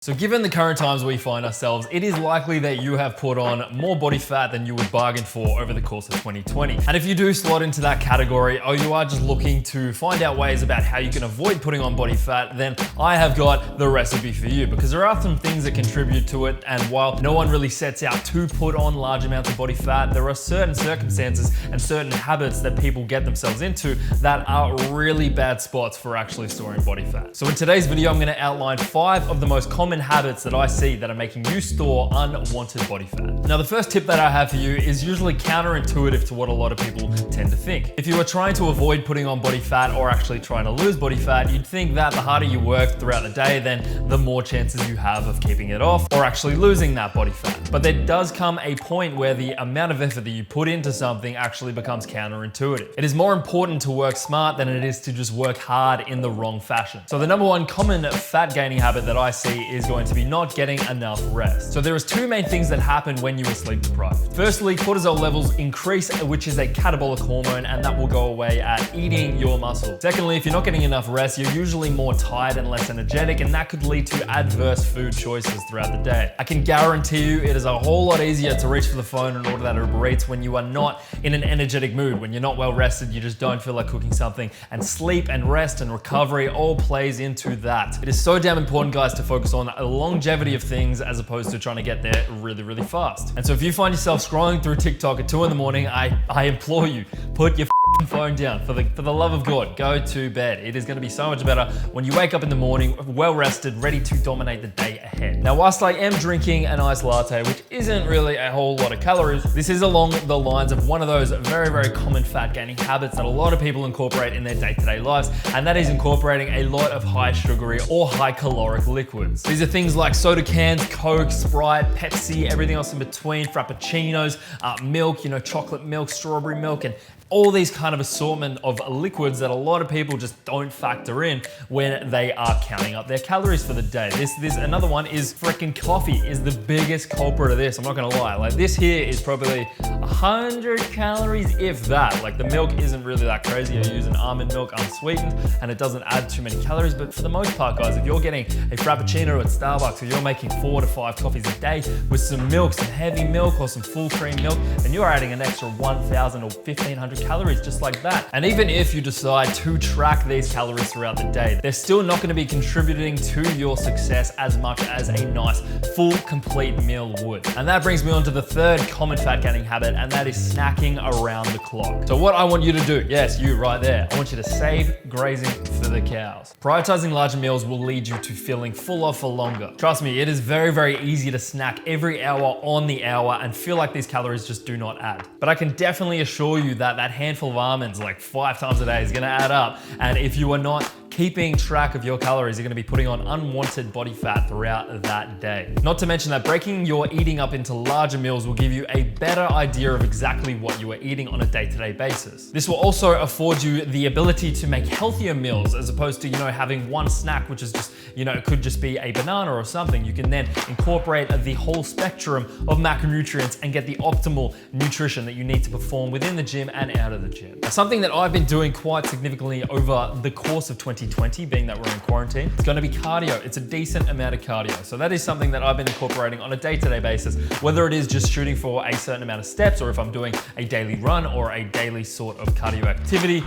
So given the current times we find ourselves, it is likely that you have put on more body fat than you would bargain for over the course of 2020. And if you do slot into that category, or you are just looking to find out ways about how you can avoid putting on body fat, then I have got the recipe for you, because there are some things that contribute to it. And while no one really sets out to put on large amounts of body fat, there are certain circumstances and certain habits that people get themselves into that are really bad spots for actually storing body fat. So in today's video, I'm gonna outline 5 of the most common habits that I see that are making you store unwanted body fat. Now, the first tip that I have for you is usually counterintuitive to what a lot of people tend to think. If you are trying to avoid putting on body fat or actually trying to lose body fat, you'd think that the harder you work throughout the day, then the more chances you have of keeping it off or actually losing that body fat. But there does come a point where the amount of effort that you put into something actually becomes counterintuitive. It is more important to work smart than it is to just work hard in the wrong fashion. So the number one common fat gaining habit that I see is going to be not getting enough rest. So there is 2 main things that happen when you are sleep deprived. Firstly, cortisol levels increase, which is a catabolic hormone, and that will go away at eating your muscle. Secondly, if you're not getting enough rest, you're usually more tired and less energetic, and that could lead to adverse food choices throughout the day. I can guarantee you it is a whole lot easier to reach for the phone and order that Uber Eats when you are not in an energetic mood, when you're not well rested, you just don't feel like cooking something, and sleep and rest and recovery all plays into that. It is so damn important, guys, to focus on a longevity of things as opposed to trying to get there really, really fast. And so if you find yourself scrolling through TikTok at 2 in the morning, I implore you, put your phone down. For the love of God, go to bed. It is going to be so much better when you wake up in the morning, well rested, ready to dominate the day ahead. Now, whilst I am drinking an iced latte, which isn't really a whole lot of calories, this is along the lines of one of those very, very common fat gaining habits that a lot of people incorporate in their day-to-day lives, and that is incorporating a lot of high sugary or high caloric liquids. These are things like soda cans, Coke, Sprite, Pepsi, everything else in between, Frappuccinos, milk, chocolate milk, strawberry milk, and all these kind of assortment of liquids that a lot of people just don't factor in when they are counting up their calories for the day. This another one is freaking coffee is the biggest culprit of this. I'm not gonna lie. Like, this here is probably 100 calories, if that. Like, the milk isn't really that crazy. I use an almond milk unsweetened and it doesn't add too many calories. But for the most part, guys, if you're getting a Frappuccino at Starbucks, or you're making 4 to 5 coffees a day with some milk, some heavy milk or some full cream milk, then you're adding an extra 1,000 or 1,500 calories just like that. And even if you decide to track these calories throughout the day, they're still not going to be contributing to your success as much as a nice full complete meal would. And that brings me on to the third common fat gaining habit, and that is snacking around the clock. So what I want you to do, yes, you right there, I want you to save grazing for the cows. Prioritizing larger meals will lead you to feeling fuller for longer. Trust me, it is very, very easy to snack every hour on the hour and feel like these calories just do not add. But I can definitely assure you that that handful of almonds like 5 times a day is gonna add up. And if you are not keeping track of your calories, you're gonna be putting on unwanted body fat throughout that day. Not to mention that breaking your eating up into larger meals will give you a better idea of exactly what you are eating on a day-to-day basis. This will also afford you the ability to make healthier meals as opposed to, having one snack, which is just, it could just be a banana or something. You can then incorporate the whole spectrum of macronutrients and get the optimal nutrition that you need to perform within the gym and out of the gym. Now, something that I've been doing quite significantly over the course of 2020, being that we're in quarantine, it's gonna be cardio. It's a decent amount of cardio. So that is something that I've been incorporating on a day-to-day basis, whether it is just shooting for a certain amount of steps, or if I'm doing a daily run or a daily sort of cardio activity.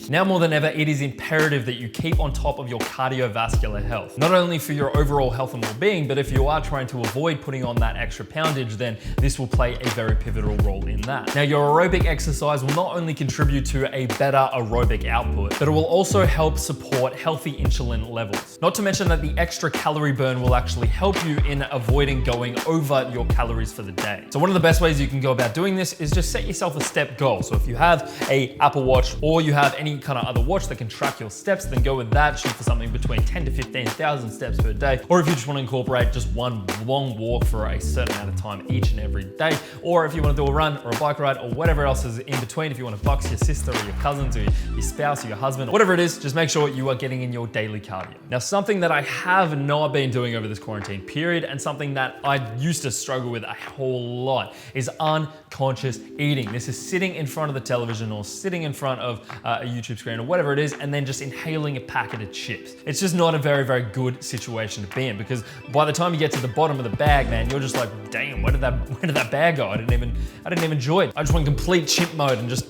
Now more than ever, it is imperative that you keep on top of your cardiovascular health. Not only for your overall health and well-being, but if you are trying to avoid putting on that extra poundage, then this will play a very pivotal role in that. Now, your aerobic exercise will not only contribute to a better aerobic output, but it will also help support healthy insulin levels. Not to mention that the extra calorie burn will actually help you in avoiding going over your calories for the day. So one of the best ways you can go about doing this is just set yourself a step goal. So if you have a Apple Watch or you have any kind of other watch that can track your steps, then go with that. Shoot for something between 10 to 15,000 steps per day. Or if you just want to incorporate just one long walk for a certain amount of time each and every day. Or if you want to do a run or a bike ride or whatever else is in between, if you want to box your sister or your cousins or your spouse or your husband, whatever it is, just make sure you are getting in your daily cardio. Now, something that I have not been doing over this quarantine period, and something that I used to struggle with a whole lot, is unconscious eating. This is sitting in front of the television or sitting in front of a YouTube screen or whatever it is, and then just inhaling a packet of chips. It's just not a very, very good situation to be in, because by the time you get to the bottom of the bag, man, you're just like, damn, where did that bag go? I didn't even enjoy it. I just went complete chimp mode and just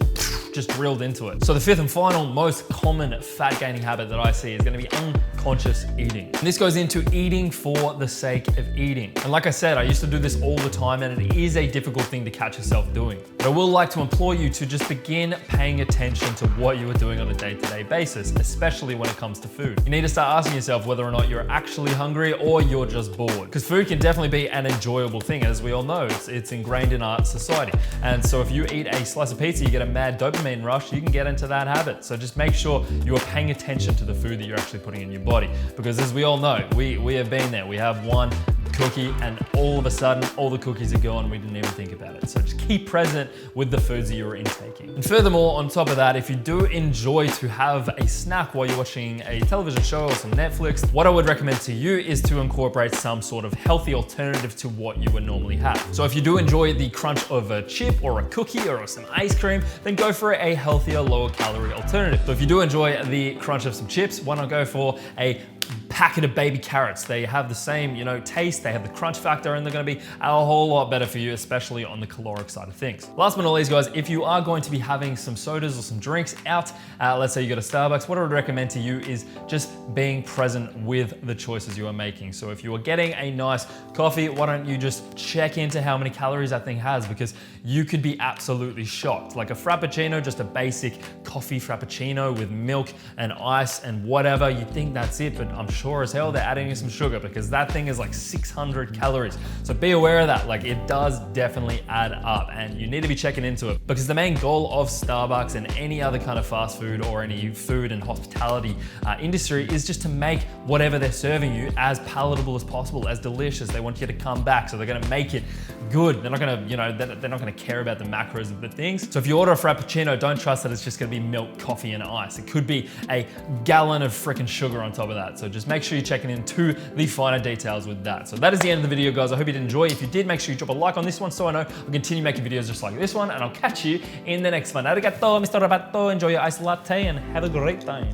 drilled into it. So the fifth and final most common fat gaining habit that I see is gonna be unconscious eating. And this goes into eating for the sake of eating. And like I said, I used to do this all the time, and it is a difficult thing to catch yourself doing. But I will like to implore you to just begin paying attention to what you are doing on a day-to-day basis, especially when it comes to food. You need to start asking yourself whether or not you're actually hungry or you're just bored. Because food can definitely be an enjoyable thing, as we all know. It's ingrained in our society. And so if you eat a slice of pizza, you get a mad dopamine rush, you can get into that habit. So just make sure you are paying attention to the food that you're actually putting in your body. Because as we all know, we have been there. We have one cookie and all of a sudden all the cookies are gone. We didn't even think about it. So just keep present with the foods that you're intaking. And furthermore, on top of that, if you do enjoy to have a snack while you're watching a television show or some Netflix, what I would recommend to you is to incorporate some sort of healthy alternative to what you would normally have. So if you do enjoy the crunch of a chip or a cookie or some ice cream, then go for a healthier, lower calorie alternative. So if you do enjoy the crunch of some chips, why not go for a packet of baby carrots? They have the same, taste, they have the crunch factor, and they're gonna be a whole lot better for you, especially on the caloric side of things. Last but not least, guys, if you are going to be having some sodas or some drinks out, let's say you go to Starbucks, what I would recommend to you is just being present with the choices you are making. So if you are getting a nice coffee, why don't you just check into how many calories that thing has, because you could be absolutely shocked. Like a Frappuccino, just a basic coffee Frappuccino with milk and ice and whatever, you think that's it, but I'm sure as hell they're adding in some sugar, because that thing is like 600 calories. So be aware of that. Like, it does definitely add up, and you need to be checking into it, because the main goal of Starbucks and any other kind of fast food or any food and hospitality industry is just to make whatever they're serving you as palatable as possible, as delicious. They want you to come back, so they're gonna make it good. They're not gonna, they're not gonna care about the macros of the things. So if you order a Frappuccino, don't trust that it's just gonna be milk, coffee, and ice. It could be a gallon of freaking sugar on top of that. So just make sure you're checking into the finer details with that. So that is the end of the video, guys. I hope you did enjoy. If you did, make sure you drop a like on this one so I know I'll continue making videos just like this one, and I'll catch you in the next one. Arigato, Mr. Roboto. Enjoy your iced latte and have a great time.